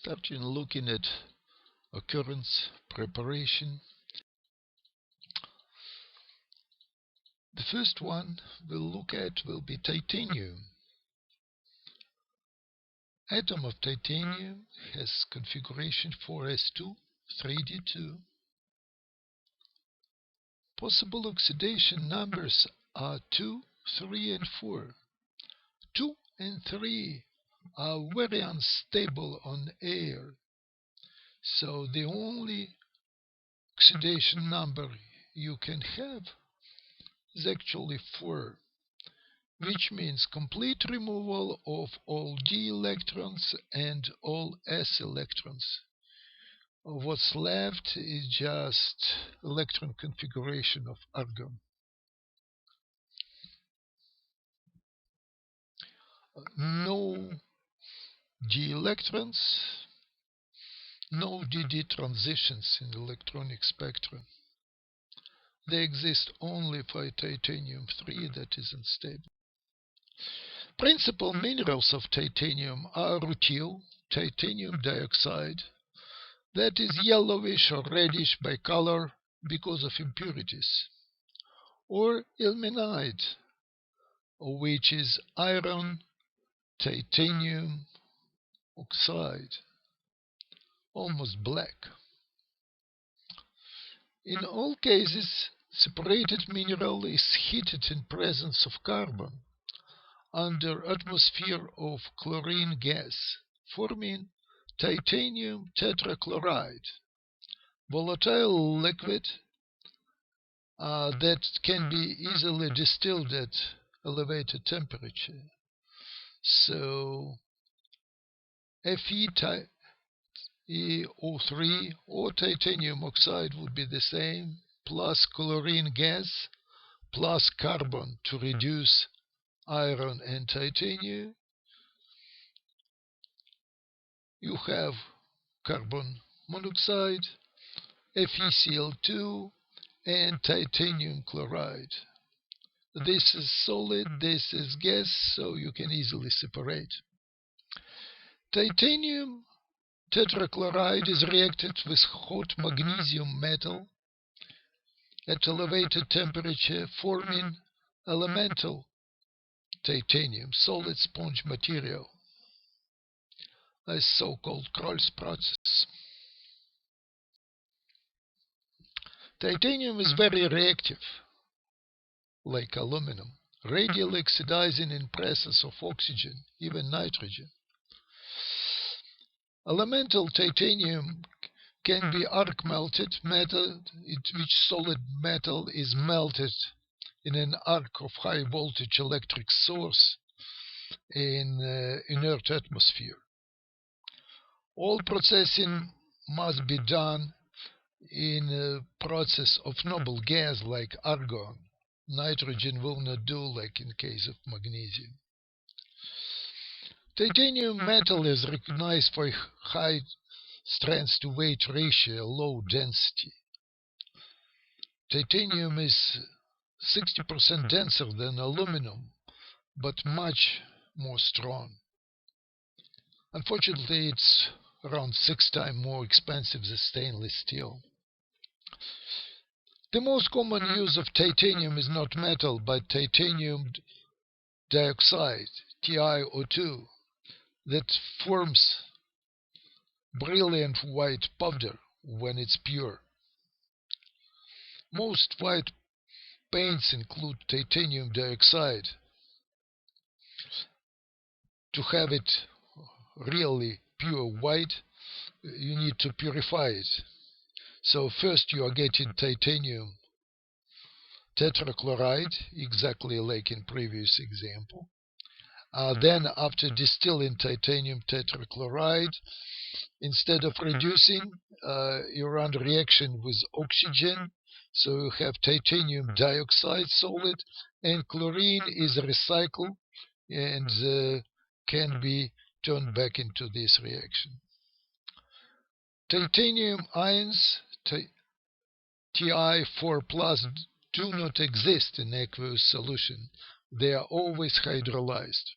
Starting looking at occurrence preparation. The first one we'll look at will be titanium. Atom of titanium has configuration 4s2, 3d2. Possible oxidation numbers are 2, 3, and 4. 2 and 3 are very unstable on air, so the only oxidation number you can have is actually 4, which means complete removal of all d electrons and all s electrons. What's left is just electron configuration of argon. No d electrons, no dd transitions in the electronic spectrum. They exist only for titanium-3 that is unstable. Principal minerals of titanium are rutile, titanium dioxide, that is yellowish or reddish by color because of impurities, or ilmenite, which is iron titanium oxide, almost black. In all cases, separated mineral is heated in presence of carbon under atmosphere of chlorine gas, forming titanium tetrachloride, volatile liquid that can be easily distilled at elevated temperature. So FeO3 or titanium oxide would be the same, plus chlorine gas, plus carbon to reduce iron and titanium. You have carbon monoxide, FeCl2, and titanium chloride. This is solid, this is gas, so you can easily separate. Titanium tetrachloride is reacted with hot magnesium metal at elevated temperature, forming elemental titanium, solid sponge material, a so-called Kroll's process. Titanium is very reactive, like aluminum, radially oxidizing in presence of oxygen, even nitrogen. Elemental titanium can be arc melted method, in which solid metal is melted in an arc of high voltage electric source in inert atmosphere. All processing must be done in a process of noble gas like argon. Nitrogen will not do, like in case of magnesium. Titanium metal is recognized for high strength to weight ratio, low density. Titanium is 60% denser than aluminum, but much more strong. Unfortunately, it's around 6 times more expensive than stainless steel. The most common use of titanium is not metal, but titanium dioxide, TiO2, that forms brilliant white powder when it's pure. Most white paints include titanium dioxide. To have it really pure white, you need to purify it. So first you are getting titanium tetrachloride, exactly like in previous example. Then after distilling titanium tetrachloride, instead of reducing, you run reaction with oxygen, so you have titanium dioxide solid, and chlorine is recycled and can be turned back into this reaction. Titanium ions, Ti4+, do not exist in aqueous solution. They are always hydrolyzed.